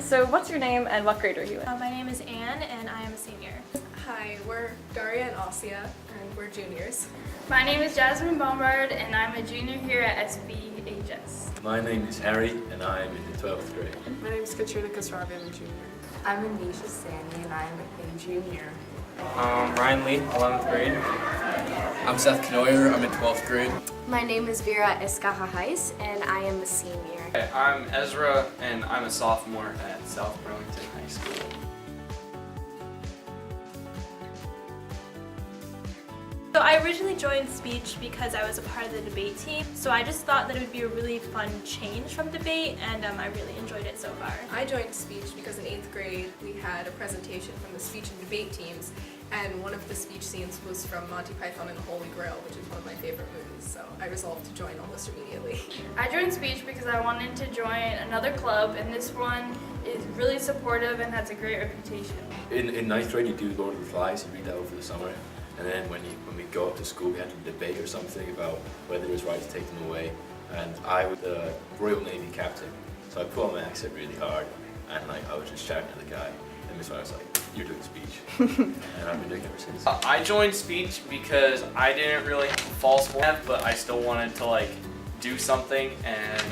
So what's your name and what grade are you in? My name is Anne and I am a senior. Hi, we're Daria and Asia, and we're juniors. My name is Jasmine Bombard and I'm a junior here at SBHS. My name is Harry and I'm in the 12th grade. My name is Katrina Kasravi, I'm a junior. I'm Anisha Sani and I'm a junior. Ryan Lee, 11th grade. I'm Seth Knoyer, I'm in 12th grade. My name is Vera Escajajais and I am a senior. Hey, I'm Ezra and I'm a sophomore at South Burlington High School. So I originally joined speech because I was a part of the debate team, so I just thought that it would be a really fun change from debate, and I really enjoyed it so far. I joined speech because in 8th grade we had a presentation from the speech and debate teams, and one of the speech scenes was from Monty Python and the Holy Grail, which is one of my favorite movies, so I resolved to join almost immediately. I joined speech because I wanted to join another club, and this one is really supportive and has a great reputation. In 9th grade you do Lord of the Flies, you read that over the summer. And then when we go up to school, we had to debate or something about whether it was right to take them away. And I was the Royal Navy captain, so I put on my accent really hard, and I was just shouting at the guy. And Miss Ryan was like, "You're doing speech," and I've been doing it ever since. I joined speech because I didn't really have a false flag, but I still wanted to do something, and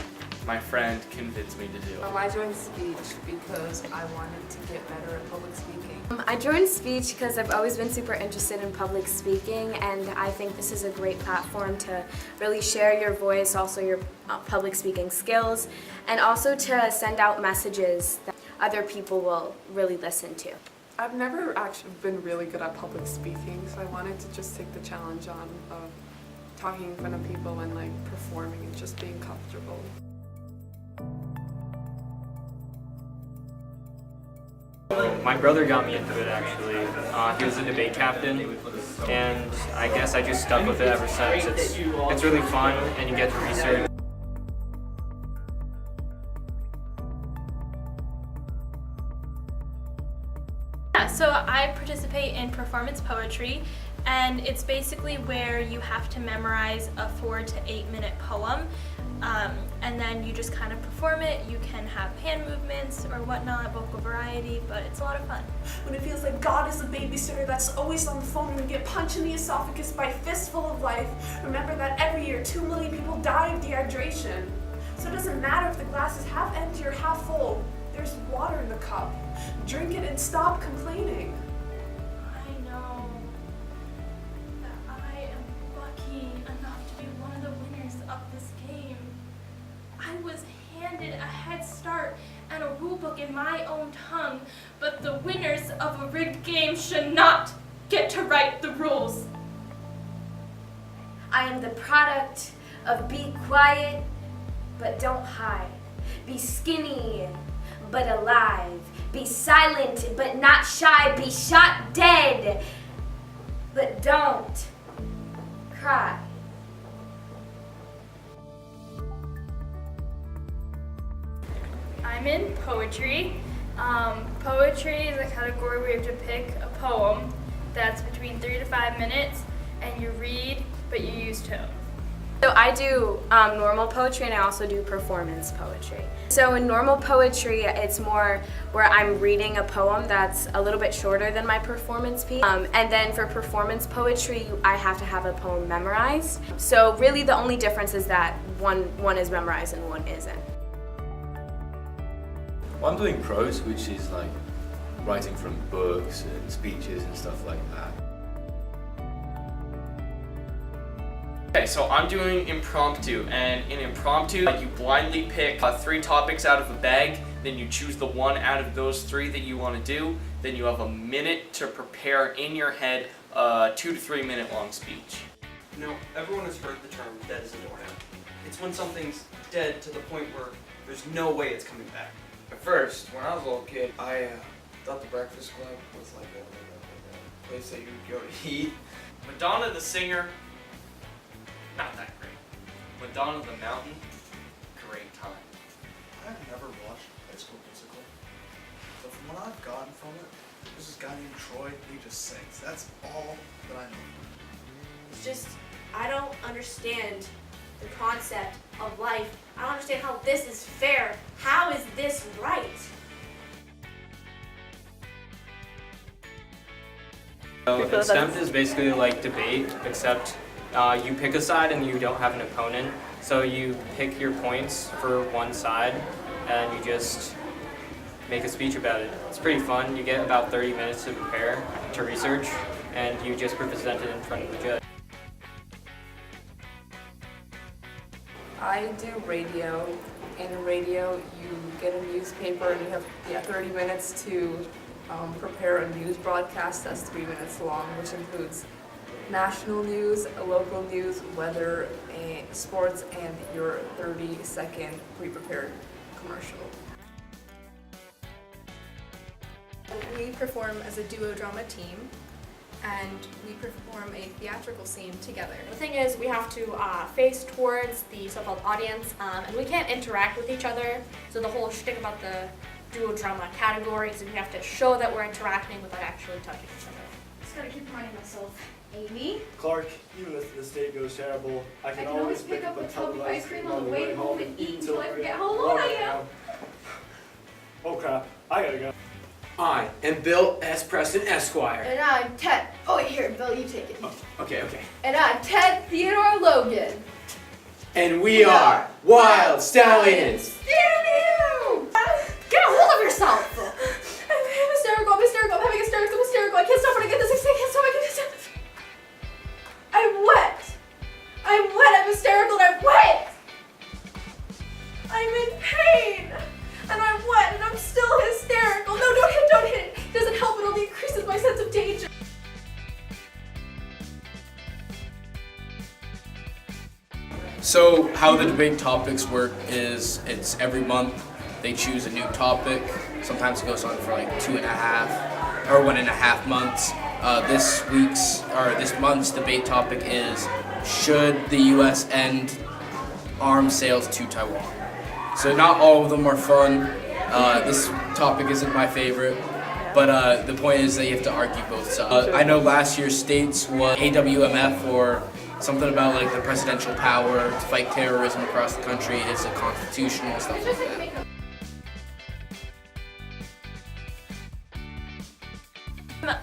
my friend convinced me to do it. I joined speech because I wanted to get better at public speaking. I joined speech because I've always been super interested in public speaking, and I think this is a great platform to really share your voice, also your public speaking skills, and also to send out messages that other people will really listen to. I've never actually been really good at public speaking, so I wanted to just take the challenge on of talking in front of people and performing and just being comfortable. My brother got me into it actually. He was a debate captain, and I guess I just stuck with it ever since. It's really fun, and you get to research. Yeah, so I participate in performance poetry, and it's basically where you have to memorize a 4 to 8 minute poem, and then you just kind of perform it. You can have hand movements or whatnot, vocal variety, but it's a lot of fun. When it feels like God is the babysitter that's always on the phone and you get punched in the esophagus by a fistful of life, remember that every year 2 million people die of dehydration. So it doesn't matter if the glass is half empty or half full. There's water in the cup. Drink it and stop complaining. I know that I am lucky enough to be one of the winners of this game. I was handed a head start and a rule book in my own tongue, but the winners of a rigged game should not get to write the rules. I am the product of be quiet, but don't hide. Be skinny, but alive. Be silent, but not shy. Be shot dead, but don't cry. I'm in poetry. Poetry is a category where you have to pick a poem that's between 3 to 5 minutes, and you read, but you use tone. So I do normal poetry, and I also do performance poetry. So in normal poetry, it's more where I'm reading a poem that's a little bit shorter than my performance piece. And then for performance poetry, I have to have a poem memorized. So really the only difference is that one is memorized and one isn't. Well, I'm doing prose, which is writing from books and speeches and stuff like that. Okay, so I'm doing impromptu, and in impromptu, you blindly pick 3 topics out of a bag, then you choose the one out of those 3 that you want to do, then you have a minute to prepare in your head a 2 to 3 minute long speech. You know, everyone has heard the term dead as a doornail. It's when something's dead to the point where there's no way it's coming back. At first, when I was a little kid, I thought the Breakfast Club was like a place that you would go to eat. Madonna the singer, not that great. Madonna the mountain, great time. I've never watched High School Musical, but from what I've gotten from it, there's this guy named Troy, he just sings. That's all that I know. It's just, I don't understand the concept of life. I don't understand how this is fair. How is this right? So extemp is basically like debate, except you pick a side and you don't have an opponent. So you pick your points for one side and you just make a speech about it. It's pretty fun. You get about 30 minutes to prepare, to research, and you just present it in front of the judge. I do radio. In radio, you get a newspaper and you have 30 minutes to prepare a news broadcast that's 3 minutes long, which includes national news, local news, weather, sports, and your 30-second pre-prepared commercial. We perform as a duo drama team, and we perform a theatrical scene together. The thing is, we have to face towards the so-called audience, and we can't interact with each other. So the whole shtick about the duo drama category is we have to show that we're interacting without actually touching each other. Just gotta keep reminding myself. Amy? Clark, even if this day goes terrible, I can always pick up a tub of ice cream on the way home and eat until I forget how alone I am. Oh crap, I gotta go. I am Bill S. Preston, Esquire. And I'm Ted. Oh wait, here, Bill, you take it. Okay. And I'm Ted Theodore Logan. And we are Wild Stallions. Get a hold of yourself! I'm hysterical, I'm having hysterical, I can't stop when I get this, I can't stop, I'm wet, I'm hysterical, and I'm wet! I'm in pain! And I'm wet, and I'm still hysterical. No, don't hit it. It doesn't help, it only increases my sense of danger. So how the debate topics work is it's every month they choose a new topic. Sometimes it goes on for like 2.5 or 1.5 months. This month's debate topic is, should the U.S. end arms sales to Taiwan? So not all of them are fun. This topic isn't my favorite, but the point is that you have to argue both sides. I know last year's states was AWMF, or something about like the presidential power to fight terrorism across the country. Is it constitutional, stuff like that.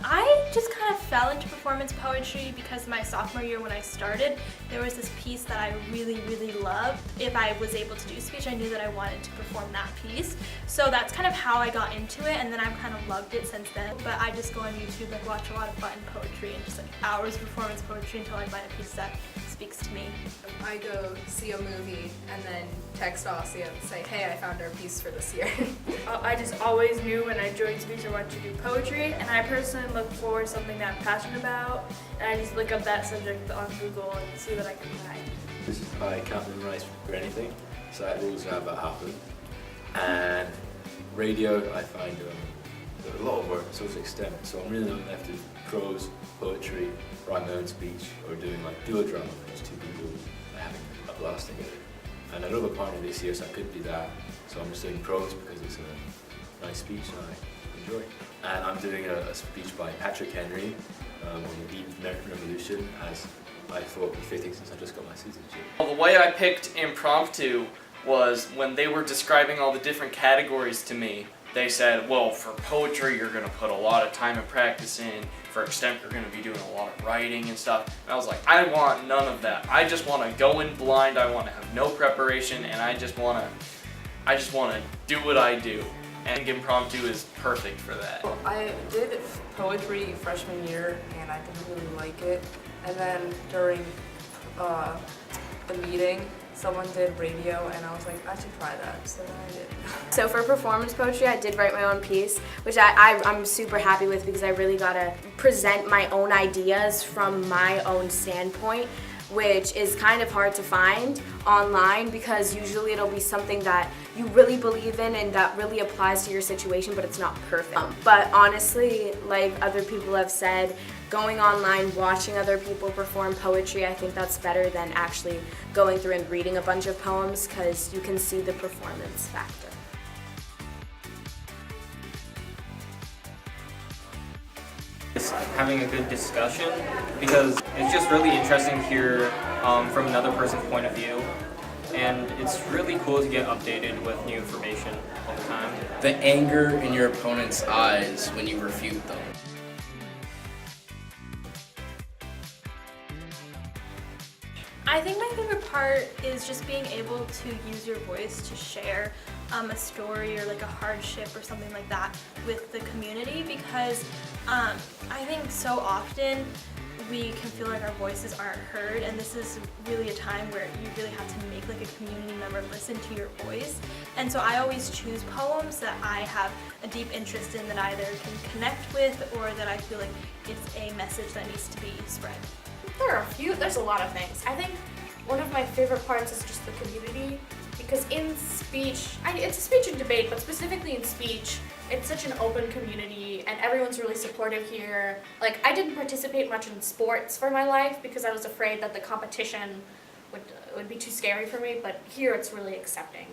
I just kind of fell into performance poetry because my sophomore year when I started, there was this piece that I really, really loved. If I was able to do speech, I knew that I wanted to perform that piece. So that's kind of how I got into it, and then I've kind of loved it since then. But I just go on YouTube, like watch a lot of button poetry and just like hours of performance poetry until I find a piece that speaks to me. I go see a movie and then text Aussie and say, hey, I found our piece for this year. I just always knew when I joined speech I wanted to do poetry, and I personally look for something that I'm passionate about, and I just look up that subject on Google and see what I can find. I can't memorize for anything, so I always have that happen. And radio, I find a lot of work, so it's extent. So I'm really not left with prose, poetry, write my own speech, or doing like duo drama, which is two people having a blast together. And another part of this year, so I could do that. So I'm just doing prose because it's a nice speech and I enjoy. And I'm doing a speech by Patrick Henry on the eve of the American Revolution, as I thought would be fitting since I just got my citizenship. Well, the way I picked impromptu was when they were describing all the different categories to me. They said, well, for poetry, you're going to put a lot of time and practice in. For extemp, you're going to be doing a lot of writing and stuff. And I was like, I want none of that. I just want to go in blind. I want to have no preparation, and I just want to do what I do. And I think impromptu is perfect for that. Well, I did poetry freshman year, and I didn't really like it. And then during the meeting, someone did radio, and I was like, I should try that, so then I did. So for performance poetry, I did write my own piece, which I'm super happy with because I really got to present my own ideas from my own standpoint, which is kind of hard to find online because usually it'll be something that you really believe in and that really applies to your situation, but it's not perfect. But honestly, like other people have said, going online, watching other people perform poetry, I think that's better than actually going through and reading a bunch of poems because you can see the performance factor. It's having a good discussion because it's just really interesting to hear from another person's point of view, and it's really cool to get updated with new information all the time. The anger in your opponent's eyes when you refute them. I think my favorite part is just being able to use your voice to share a story or like a hardship or something like that with the community, because I think so often we can feel like our voices aren't heard, and this is really a time where you really have to make like a community member listen to your voice. And so I always choose poems that I have a deep interest in, that I either can connect with or that I feel like it's a message that needs to be spread. There's a lot of things. I think one of my favorite parts is just the community, because in speech, it's a speech and debate, but specifically in speech, it's such an open community and everyone's really supportive here. Like, I didn't participate much in sports for my life because I was afraid that the competition would be too scary for me, but here it's really accepting.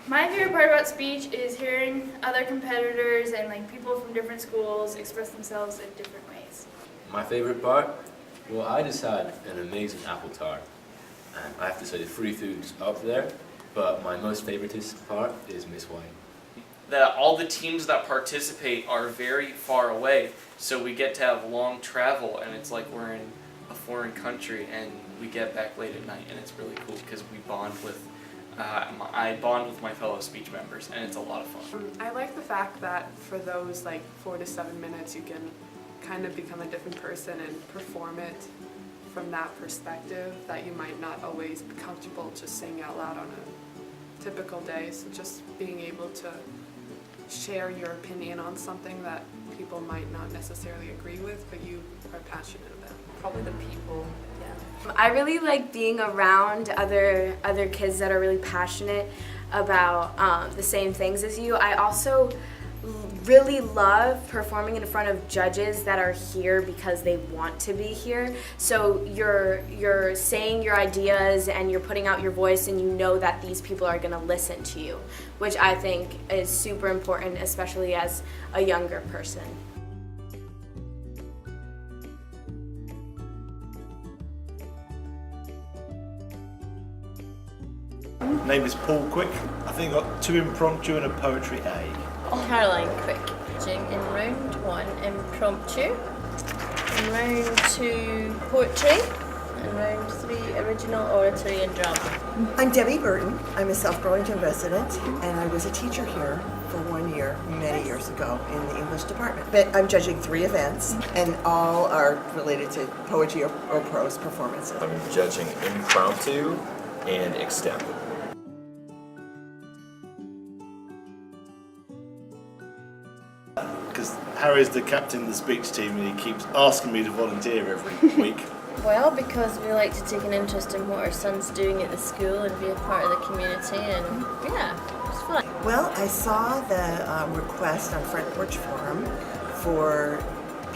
My favorite part about speech is hearing other competitors and like people from different schools express themselves in different ways. My favorite part? Well, I just had an amazing apple tart. And I have to say the free food's up there, but my most favoritist part is Miss White. That all the teams that participate are very far away, so we get to have long travel, and it's like we're in a foreign country and we get back late at night, and it's really cool because we bond with I bond with my fellow speech members, and it's a lot of fun. I like the fact that for those like 4 to 7 minutes you can kind of become a different person and perform it from that perspective that you might not always be comfortable just saying out loud on a typical day. So just being able to share your opinion on something that people might not necessarily agree with, but you are passionate about. Probably the people, yeah. I really like being around other kids that are really passionate about the same things as you. I also really love performing in front of judges that are here because they want to be here. So you're saying your ideas and you're putting out your voice, and you know that these people are going to listen to you, which I think is super important, especially as a younger person. My name is Paul Quick. I think I got 2 impromptu and a poetry A. Caroline Quick. In round 1, impromptu. In round 2, poetry. In round 3, original oratory and drama. I'm Debbie Burton. I'm a South Burlington resident, and I was a teacher here for 1 year, many years ago, in the English department. But I'm judging 3 events, and all are related to poetry or prose performances. I'm judging impromptu and extemp. Because Harry's the captain of the speech team and he keeps asking me to volunteer every week. Well, because we like to take an interest in what our son's doing at the school and be a part of the community, and yeah, it's fun. Well, I saw the request on Front Porch Forum for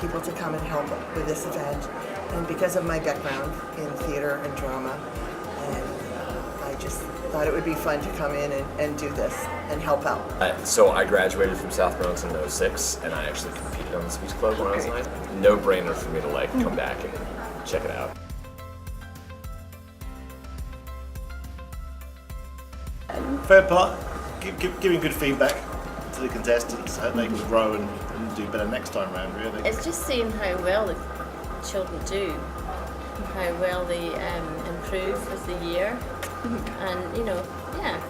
people to come and help with this event, and because of my background in theater and drama, and I just thought it would be fun to come in and do this and help out. So I graduated from South Burlington in 2006, and I actually competed on the speech club when I was 9. No brainer for me to like come back and check it out. Fair part, giving good feedback to the contestants so they can grow and do better next time round, really. It's just seeing how well the children do, how well they improve with the year, and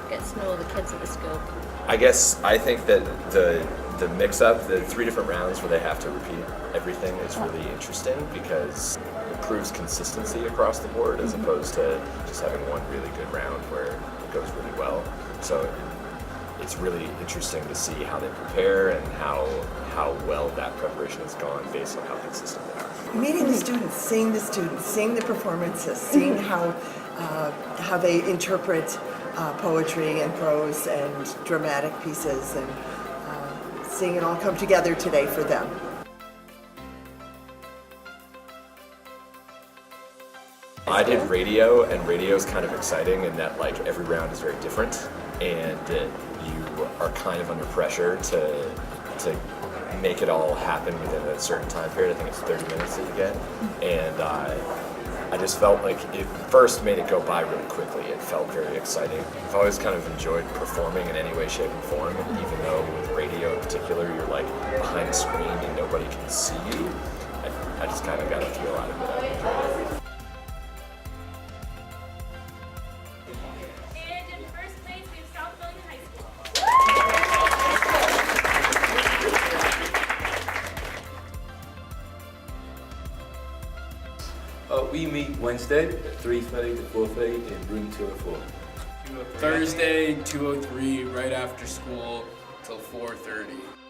get to know the kids at the school. I guess I think that the mix-up, the 3 different rounds where they have to repeat everything is really interesting because it proves consistency across the board as opposed to just having one really good round where it goes really well. So it's really interesting to see how they prepare and how well that preparation has gone based on how consistent they are. Meeting the students, seeing the performances, seeing how they interpret poetry and prose and dramatic pieces, and seeing it all come together today for them. I did radio, and radio is kind of exciting in that like every round is very different, and you are kind of under pressure to make it all happen within a certain time period. I think it's 30 minutes that you get, and I just felt like it first made it go by really quickly. It felt very exciting. I've always kind of enjoyed performing in any way, shape, and form, and even though with radio in particular, you're like behind the screen and nobody can see you, I just kind of got a feel out of it. I enjoyed it. Wednesday, 3:30 to 4:30 in room 204. Thursday, 203, right after school till 4:30.